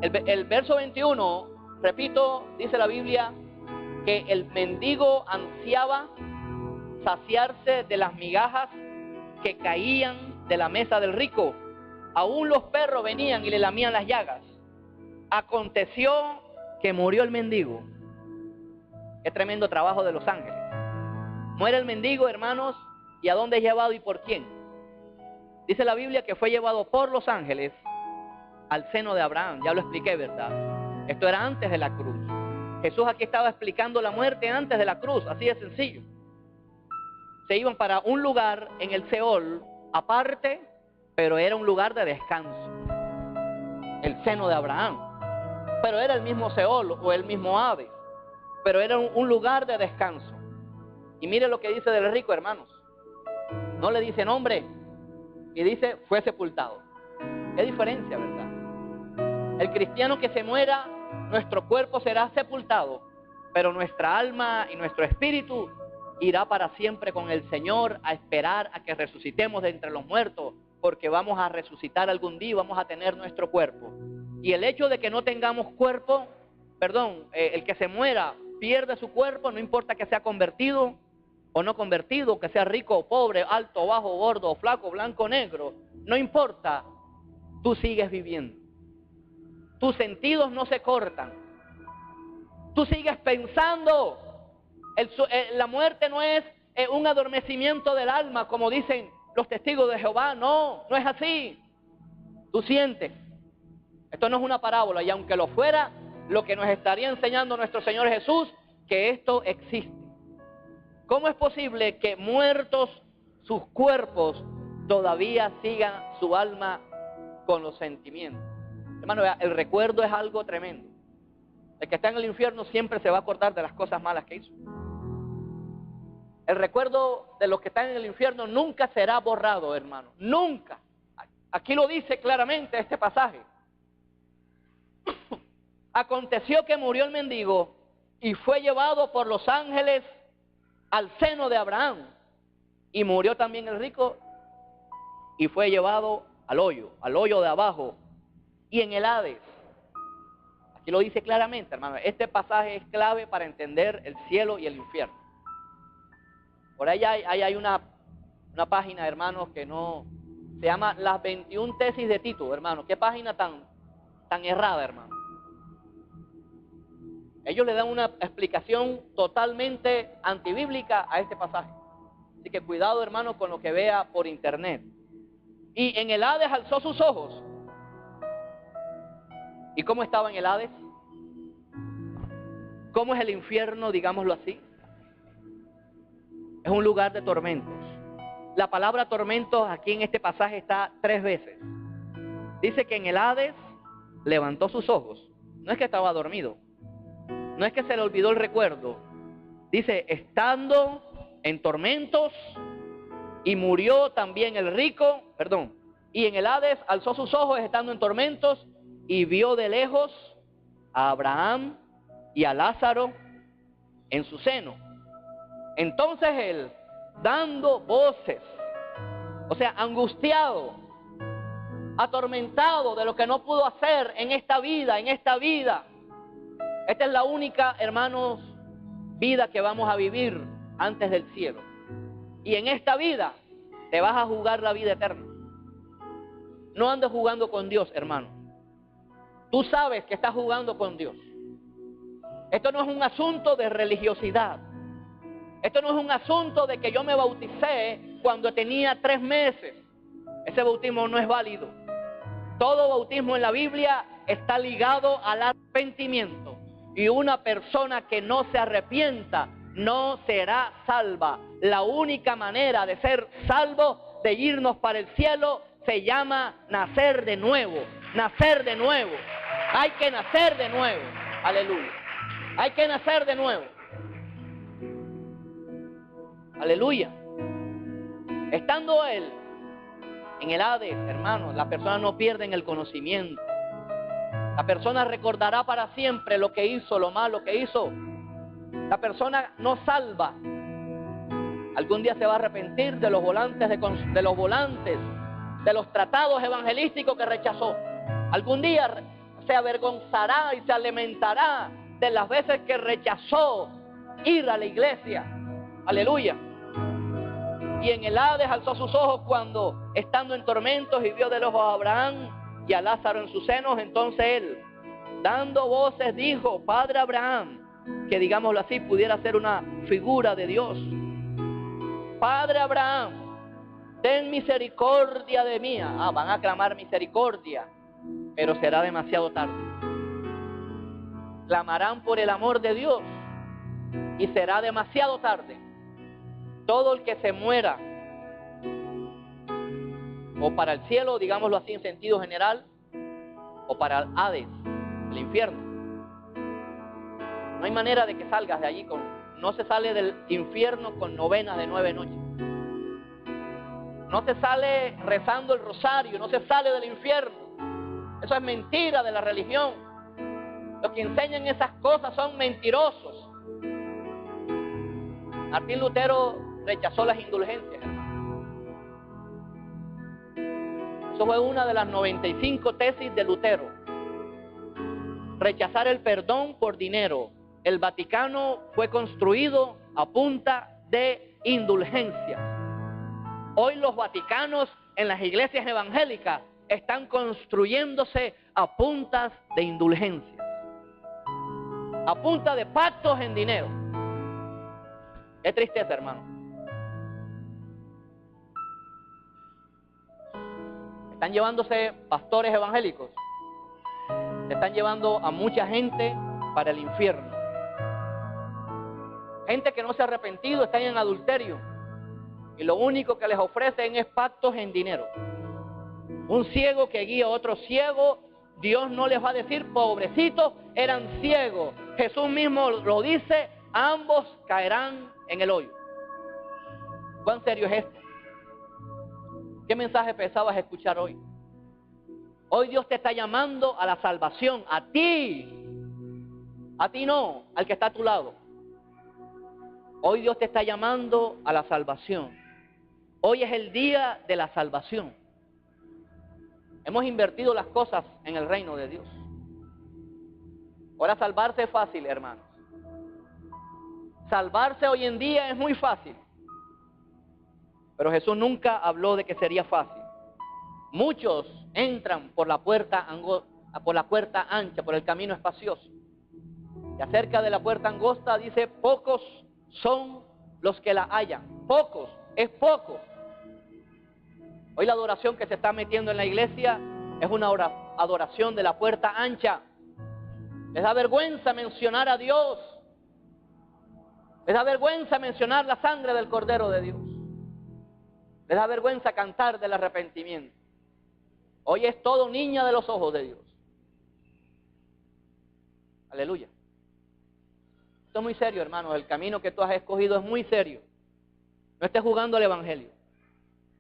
El verso 21, repito, dice la Biblia que el mendigo ansiaba saciarse de las migajas que caían de la mesa del rico. Aún los perros venían y le lamían las llagas. Aconteció que murió el mendigo. Qué tremendo trabajo de los ángeles. Muere el mendigo, hermanos, ¿y a dónde es llevado y por quién? Dice la Biblia que fue llevado por los ángeles al seno de Abraham. Ya lo expliqué, ¿verdad? Esto era antes de la cruz. Jesús aquí estaba explicando la muerte antes de la cruz, así de sencillo. Se iban para un lugar en el Seol, aparte, pero era un lugar de descanso. El seno de Abraham. Pero era el mismo Seol o el mismo Hades. Pero era un lugar de descanso. Y mire lo que dice del rico, hermanos. No le dice nombre. Y dice, fue sepultado. Qué diferencia, ¿verdad? El cristiano que se muera, nuestro cuerpo será sepultado, pero nuestra alma y nuestro espíritu irá para siempre con el Señor a esperar a que resucitemos de entre los muertos, porque vamos a resucitar algún día y vamos a tener nuestro cuerpo. Y el hecho de que no tengamos cuerpo, el que se muera pierde su cuerpo, no importa que sea convertido o no convertido, que sea rico o pobre, alto o bajo, gordo o flaco, blanco o negro, no importa, tú sigues viviendo. Tus sentidos no se cortan. Tú sigues pensando. La muerte no es un adormecimiento del alma, como dicen los testigos de Jehová. No, no es así. Tú sientes. Esto no es una parábola, y aunque lo fuera, lo que nos estaría enseñando nuestro Señor Jesús, que esto existe. ¿Cómo es posible que muertos sus cuerpos todavía sigan su alma con los sentimientos? Hermano, el recuerdo es algo tremendo. El que está en el infierno siempre se va a acordar de las cosas malas que hizo. El recuerdo de los que están en el infierno nunca será borrado, hermano. Nunca. Aquí lo dice claramente este pasaje. Aconteció que murió el mendigo y fue llevado por los ángeles al seno de Abraham. Y murió también el rico y fue llevado al hoyo de abajo y en el Hades. Aquí lo dice claramente, hermano. Este pasaje es clave para entender el cielo y el infierno. Por ahí hay una página, hermanos, que no... Se llama Las 21 tesis de Tito, hermano. Qué página tan errada, hermano. Ellos le dan una explicación totalmente antibíblica a este pasaje. Así que cuidado, hermano, con lo que vea por internet. Y en el Hades alzó sus ojos. ¿Y cómo estaba en el Hades? ¿Cómo es el infierno, digámoslo así? Es un lugar de tormentos. La palabra tormentos aquí en este pasaje está 3 veces. Dice que en el Hades levantó sus ojos. No es que estaba dormido. No es que se le olvidó el recuerdo. Dice, estando en tormentos, y murió también el rico, y en el Hades alzó sus ojos estando en tormentos, y vio de lejos a Abraham y a Lázaro en su seno. Entonces él, dando voces, o sea, angustiado, atormentado de lo que no pudo hacer en esta vida. Esta es la única, hermanos, vida que vamos a vivir antes del cielo. Y en esta vida te vas a jugar la vida eterna. No andes jugando con Dios, hermano. Tú sabes que estás jugando con Dios. Esto no es un asunto de religiosidad. Esto no es un asunto de que yo me bauticé cuando tenía 3 meses. Ese bautismo no es válido. Todo bautismo en la Biblia está ligado al arrepentimiento. Y una persona que no se arrepienta no será salva. La única manera de ser salvo, de irnos para el cielo, se llama nacer de nuevo. Nacer de nuevo. Hay que nacer de nuevo. Aleluya. Hay que nacer de nuevo. Aleluya. Estando él en el Hades, hermanos, la persona no pierde en el conocimiento. La persona recordará para siempre lo que hizo, lo malo que hizo. La persona no salva. Algún día se va a arrepentir de los volantes, de los tratados evangelísticos que rechazó. Algún día se avergonzará y se lamentará de las veces que rechazó ir a la iglesia. Aleluya. Y en el Hades alzó sus ojos cuando, estando en tormentos, y vio de lejos a Abraham y a Lázaro en sus senos. Entonces él, dando voces, dijo, Padre Abraham, que digámoslo así, pudiera ser una figura de Dios. Padre Abraham, ten misericordia de mí. Van a clamar misericordia, pero será demasiado tarde. Clamarán por el amor de Dios y será demasiado tarde. Todo el que se muera, o para el cielo, digámoslo así en sentido general, o para el Hades, el infierno. No hay manera de que salgas de allí. No se sale del infierno con novenas de 9 noches. No se sale rezando el rosario, no se sale del infierno. Eso es mentira de la religión. Los que enseñan esas cosas son mentirosos. Martín Lutero rechazó las indulgencias. Eso fue una de las 95 tesis de Lutero. Rechazar el perdón por dinero. El Vaticano fue construido a punta de indulgencias. Hoy los vaticanos en las iglesias evangélicas están construyéndose a puntas de indulgencias. a punta de pactos en dinero. Qué tristeza, hermano. Están llevándose pastores evangélicos. Están llevando a mucha gente para el infierno. Gente que no se ha arrepentido, están en adulterio. Y lo único que les ofrecen es pactos en dinero. Un ciego que guía a otro ciego, Dios no les va a decir, pobrecitos, eran ciegos. Jesús mismo lo dice, ambos caerán en el hoyo. ¿Cuán serio es esto? ¿Qué mensaje pensabas escuchar hoy? Hoy Dios te está llamando a la salvación, a ti no, al que está a tu lado. Hoy Dios te está llamando a la salvación. Hoy es el día de la salvación. Hemos invertido las cosas en el reino de Dios. Ahora salvarse es fácil, hermanos. Salvarse hoy en día es muy fácil. Pero Jesús nunca habló de que sería fácil. Muchos entran por la puerta ancha, por el camino espacioso. Y acerca de la puerta angosta dice, pocos son los que la hallan. Pocos, es poco. Hoy la adoración que se está metiendo en la iglesia es una adoración de la puerta ancha. Les da vergüenza mencionar a Dios. Les da vergüenza mencionar la sangre del Cordero de Dios. Les da vergüenza cantar del arrepentimiento. Hoy es todo niña de los ojos de Dios. Aleluya. Esto es muy serio, hermanos. El camino que tú has escogido es muy serio. No estés jugando al evangelio.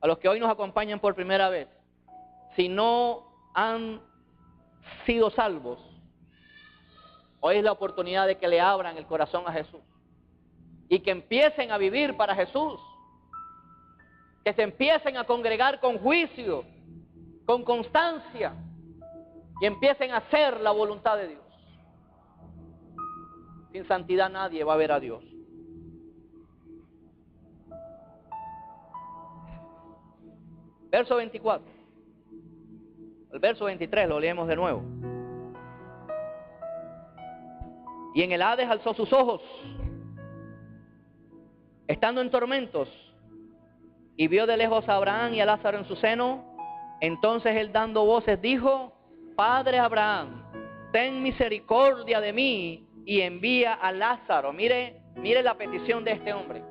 A los que hoy nos acompañan por primera vez, si no han sido salvos, hoy es la oportunidad de que le abran el corazón a Jesús y que empiecen a vivir para Jesús, que se empiecen a congregar con juicio, con constancia y empiecen a hacer la voluntad de Dios. Sin santidad nadie va a ver a Dios. Verso 24. El verso 23 lo leemos de nuevo. Y en el Hades alzó sus ojos, estando en tormentos, y vio de lejos a Abraham y a Lázaro en su seno. Entonces él, dando voces, dijo, Padre Abraham, ten misericordia de mí y envía a Lázaro. Mire la petición de este hombre.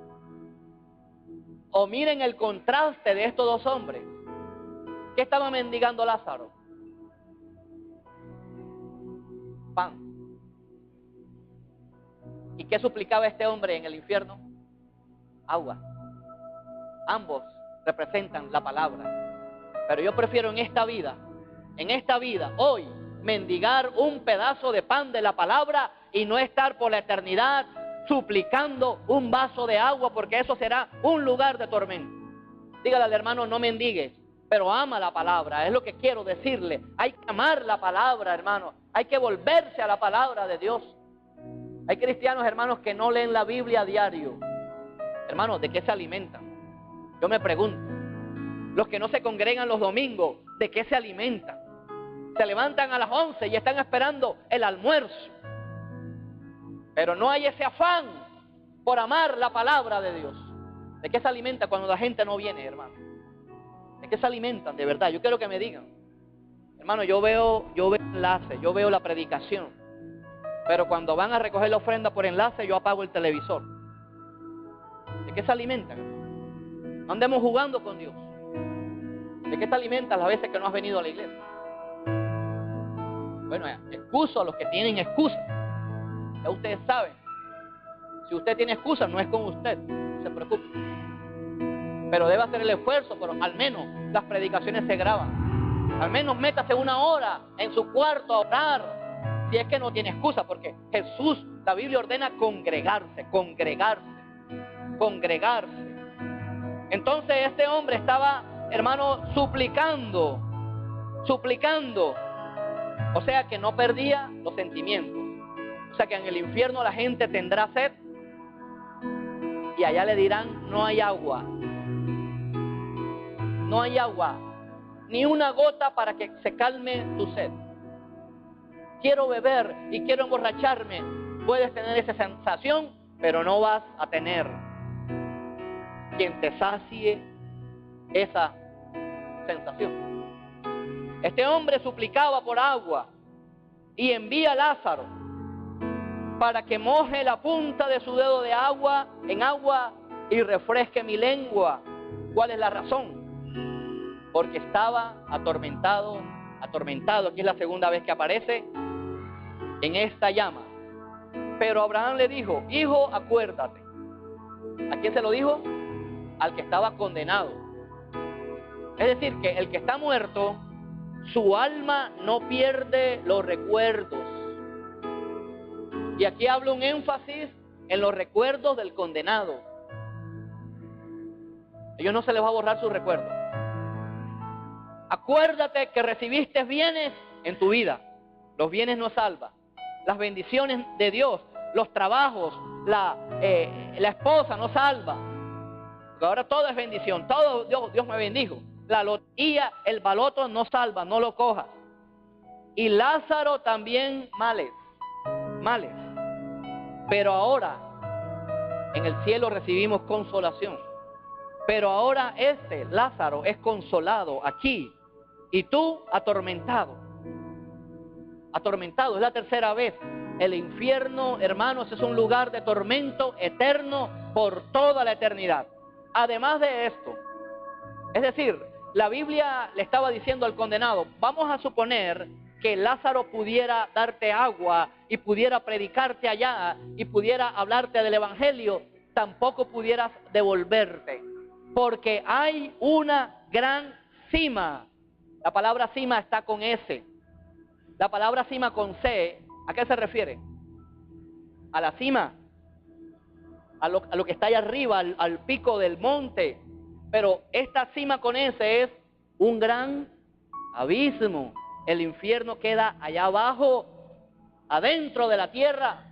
O miren el contraste de estos dos hombres. ¿Qué estaba mendigando Lázaro? Pan. ¿Y qué suplicaba este hombre en el infierno? Agua. Ambos representan la palabra. Pero yo prefiero en esta vida, hoy, mendigar un pedazo de pan de la palabra y no estar por la eternidad suplicando un vaso de agua, porque eso será un lugar de tormento. Dígale al hermano, no mendigues, pero ama la palabra. Es lo que quiero decirle. Hay que amar la palabra, hermano. Hay que volverse a la palabra de Dios. Hay cristianos, hermanos, que no leen la Biblia a diario. Hermanos, ¿de qué se alimentan? Yo me pregunto. Los que no se congregan los domingos, ¿de qué se alimentan? Se levantan a las 11 y están esperando el almuerzo. Pero no hay ese afán por amar la palabra de Dios. ¿De qué se alimenta cuando la gente no viene, hermano? ¿De qué se alimentan, de verdad? Yo quiero que me digan. Hermano, yo veo enlace, yo veo la predicación. Pero cuando van a recoger la ofrenda por enlace, yo apago el televisor. ¿De qué se alimentan? No andemos jugando con Dios. ¿De qué se alimentan las veces que no has venido a la iglesia? Bueno, excuso a los que tienen excusa. Ya ustedes saben. Si usted tiene excusa, no es con usted. No se preocupe. Pero debe hacer el esfuerzo, pero al menos las predicaciones se graban. Al menos métase 1 hora en su cuarto a orar. Si es que no tiene excusa, porque Jesús, la Biblia ordena congregarse. Entonces este hombre estaba, hermano, suplicando. O sea que no perdía los sentimientos. O sea que en el infierno la gente tendrá sed y allá le dirán, no hay agua. No hay agua, ni una gota para que se calme tu sed. Quiero beber y quiero emborracharme, puedes tener esa sensación, pero no vas a tener quien te sacie esa sensación. Este hombre suplicaba por agua y envía a Lázaro para que moje la punta de su dedo de agua en agua y refresque mi lengua. ¿Cuál es la razón? Porque estaba atormentado. Aquí es la segunda vez que aparece en esta llama. Pero Abraham le dijo: hijo, acuérdate. ¿A quién se lo dijo? Al que estaba condenado. Es decir, que el que está muerto, su alma no pierde los recuerdos. Y aquí habla un énfasis en los recuerdos del condenado. A ellos no se les va a borrar sus recuerdos. Acuérdate que recibiste bienes en tu vida. Los bienes no salvan. Las bendiciones de Dios, los trabajos, la esposa no salva. Porque ahora todo es bendición. Todo Dios me bendijo. La lotería, el baloto no salva, no lo cojas. Y Lázaro también males. Pero ahora en el cielo recibimos consolación. Pero ahora Lázaro es consolado aquí. Y tú atormentado. Es la tercera vez. El infierno, hermanos, es un lugar de tormento eterno por toda la eternidad. Además de esto, es decir, la Biblia le estaba diciendo al condenado: vamos a suponer que Lázaro pudiera darte agua y pudiera predicarte allá y pudiera hablarte del evangelio, tampoco pudieras devolverte, porque hay una gran cima. La palabra cima está con S. La palabra cima con C, ¿a qué se refiere? A la cima, a lo que está allá arriba, al pico del monte. Pero esta cima con S es un gran abismo. El infierno queda allá abajo, adentro de la tierra.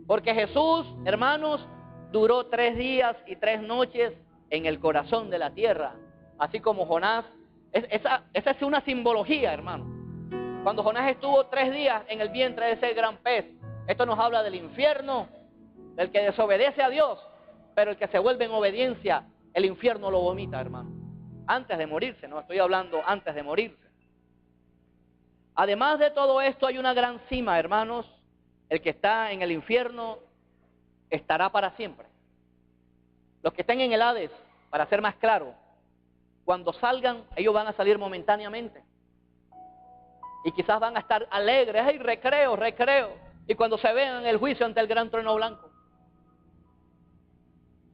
Porque Jesús, hermanos, duró 3 días y 3 noches en el corazón de la tierra. Así como Jonás. Esa es una simbología, hermano. Cuando Jonás estuvo 3 días en el vientre de ese gran pez, esto nos habla del infierno, del que desobedece a Dios, pero el que se vuelve en obediencia, el infierno lo vomita, hermano. Antes de morirse, no estoy hablando antes de morirse. Además de todo esto, hay una gran cima, hermanos. El que está en el infierno estará para siempre. Los que estén en el Hades, para ser más claro, cuando salgan, ellos van a salir momentáneamente. Y quizás van a estar alegres. ¡Ay, recreo! Y cuando se vean en el juicio ante el gran trueno blanco,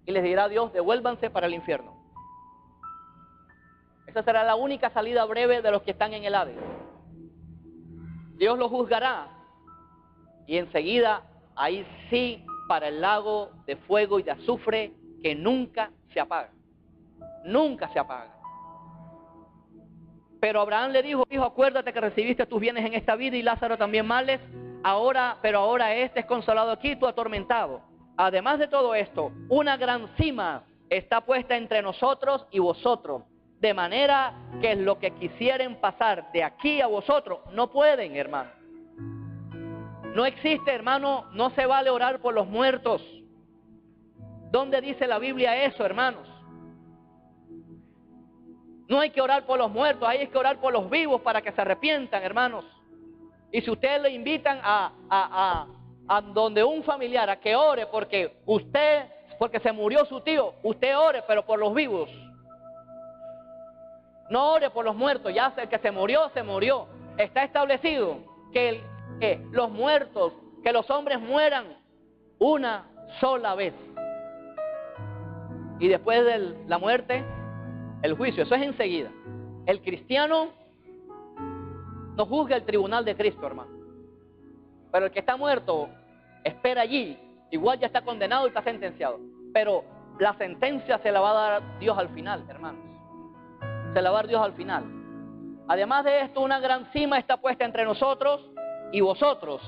y les dirá Dios: devuélvanse para el infierno. Esa será la única salida breve de los que están en el Hades. Dios los juzgará. Y enseguida, ahí sí, para el lago de fuego y de azufre que nunca se apaga. Nunca se apaga. Pero Abraham le dijo: hijo, acuérdate que recibiste tus bienes en esta vida y Lázaro también males. Pero ahora este es consolado aquí, tú atormentado. Además de todo esto, una gran cima está puesta entre nosotros y vosotros, de manera que lo que quisieren pasar de aquí a vosotros no pueden, hermano. No existe, hermano, no se vale orar por los muertos. ¿Dónde dice la Biblia eso, hermanos? No hay que orar por los muertos, hay que orar por los vivos para que se arrepientan, hermanos. Y si ustedes le invitan a donde un familiar a que ore porque se murió su tío, usted ore, pero por los vivos. No ore por los muertos, ya el que se murió, se murió. Está establecido que los muertos, que los hombres mueran una sola vez. Y después de la muerte, el juicio, eso es enseguida. El cristiano no juzga el tribunal de Cristo, hermano. Pero el que está muerto espera allí, igual ya está condenado y está sentenciado. Pero la sentencia se la va a dar Dios al final, hermanos. Se la va a dar Dios al final. Además de esto, una gran cima está puesta entre nosotros y vosotros,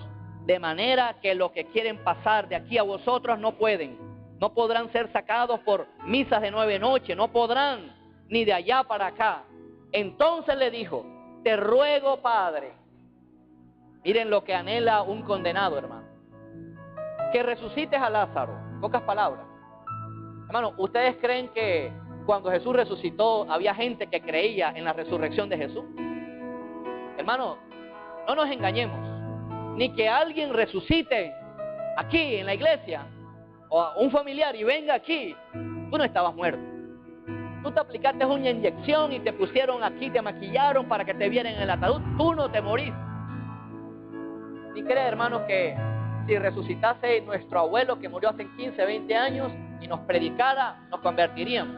de manera que los que quieren pasar de aquí a vosotros no pueden. No podrán ser sacados por misas de 9 noches, no podrán, ni de allá para acá. Entonces le dijo: te ruego, Padre. Miren lo que anhela un condenado, hermano. que resucites a Lázaro. Pocas palabras. Hermano, ¿ustedes creen que cuando Jesús resucitó había gente que creía en la resurrección de Jesús? Hermano, no nos engañemos. Ni que alguien resucite aquí en la iglesia o a un familiar y venga aquí, tú no estabas muerto. Tú te aplicaste una inyección y te pusieron aquí, te maquillaron para que te vieran en el ataúd. Tú no te morís. Ni crees, hermanos, que si resucitase nuestro abuelo que murió hace 15, 20 años y nos predicara, nos convertiríamos.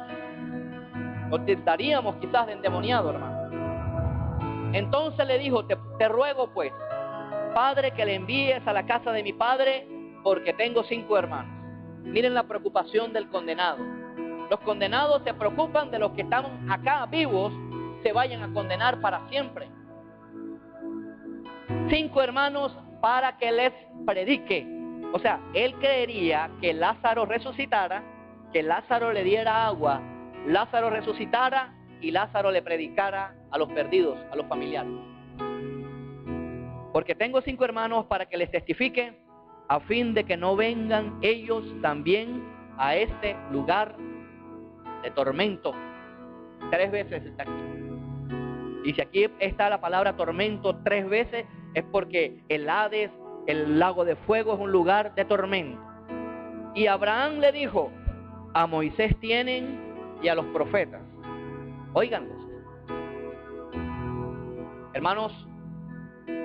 Nos tildaríamos quizás de endemoniado, hermano. Entonces le dijo, te ruego pues, Padre, que le envíes a la casa de mi padre, porque tengo 5 hermanos. Miren la preocupación del condenado. Los condenados se preocupan de los que están acá vivos, se vayan a condenar para siempre. 5 hermanos para que les predique. O sea, él creería que Lázaro resucitara, que Lázaro le diera agua, Lázaro resucitara y Lázaro le predicara a los perdidos, a los familiares. Porque tengo 5 hermanos para que les testifique, a fin de que no vengan ellos también a este lugar de tormento. 3 veces está aquí. Y si aquí está la palabra tormento 3 veces, es porque el Hades, el lago de fuego, es un lugar de tormento. Y Abraham le dijo, a Moisés tienen y a los profetas. Óiganlos. Hermanos,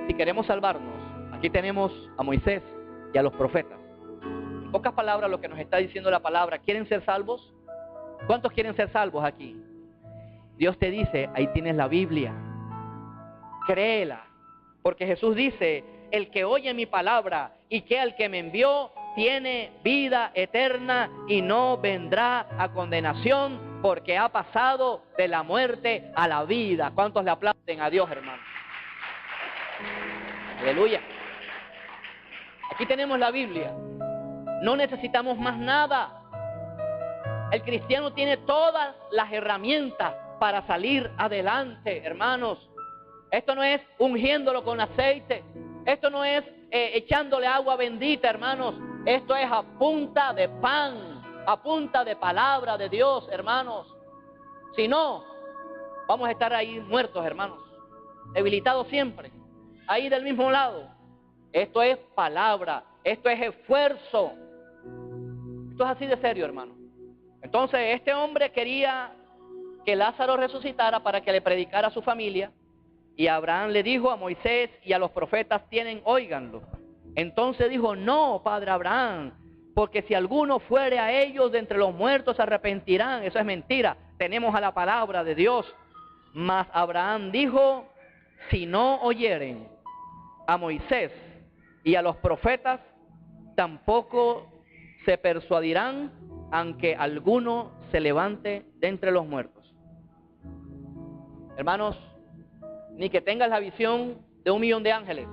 si queremos salvarnos, aquí tenemos a Moisés y a los profetas. En pocas palabras, lo que nos está diciendo la palabra, ¿quieren ser salvos? ¿Cuántos quieren ser salvos aquí? Dios te dice, ahí tienes la Biblia. Créela. Porque Jesús dice, el que oye mi palabra y que al que me envió tiene vida eterna y no vendrá a condenación, porque ha pasado de la muerte a la vida. ¿Cuántos le aplauden a Dios, hermano? Aleluya. Aquí tenemos la Biblia. No necesitamos más nada. El cristiano tiene todas las herramientas para salir adelante, hermanos. Esto no es ungiéndolo con aceite. Esto no es echándole agua bendita, hermanos. Esto es a punta de pan, a punta de palabra de Dios, hermanos. Si no, vamos a estar ahí muertos, hermanos. Debilitados siempre. Ahí del mismo lado. Esto es palabra. Esto es esfuerzo. Esto es así de serio, hermano. Entonces, este hombre quería que Lázaro resucitara para que le predicara a su familia. Y Abraham le dijo a Moisés y a los profetas tienen, óiganlo. Entonces dijo, no, padre Abraham, porque si alguno fuere a ellos de entre los muertos se arrepentirán. Eso es mentira. Tenemos a la palabra de Dios. Mas Abraham dijo, si no oyeren a Moisés y a los profetas, tampoco se persuadirán, aunque alguno se levante de entre los muertos. Hermanos, ni que tengas la visión de 1.000.000 de ángeles,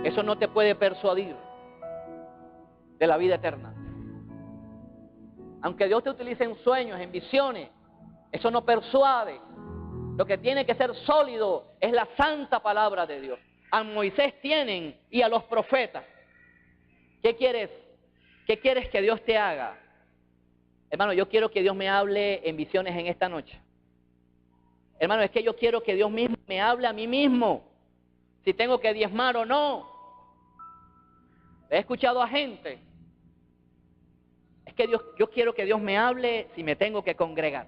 eso no te puede persuadir de la vida eterna. Aunque Dios te utilice en sueños, en visiones, eso no persuade. Lo que tiene que ser sólido es la santa palabra de Dios. A Moisés tienen y a los profetas. ¿Qué quieres? ¿Qué quieres que Dios te haga? Hermano, yo quiero que Dios me hable en visiones en esta noche. Hermano, es que yo quiero que Dios mismo me hable a mí mismo. Si tengo que diezmar o no. He escuchado a gente. Es que yo quiero que Dios me hable si me tengo que congregar.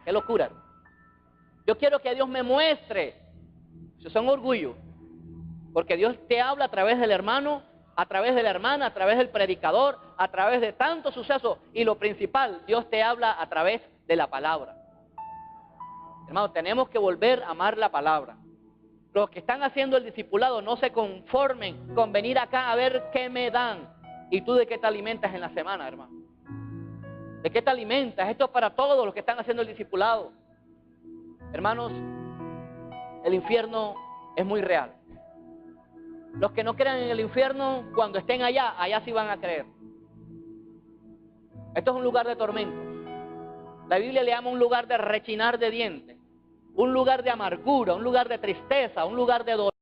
Qué locura. Yo quiero que Dios me muestre. Eso son orgullo. Porque Dios te habla a través del hermano, a través de la hermana, a través del predicador, a través de tantos sucesos. Y lo principal, Dios te habla a través de la palabra. Hermano, tenemos que volver a amar la palabra. Los que están haciendo el discipulado no se conformen con venir acá a ver qué me dan. ¿Y tú de qué te alimentas en la semana, hermano? ¿De qué te alimentas? Esto es para todos los que están haciendo el discipulado. Hermanos, el infierno es muy real. Los que no crean en el infierno, cuando estén allá sí van a creer. Esto es un lugar de tormento. La Biblia le llama un lugar de rechinar de dientes, un lugar de amargura, un lugar de tristeza, un lugar de dolor.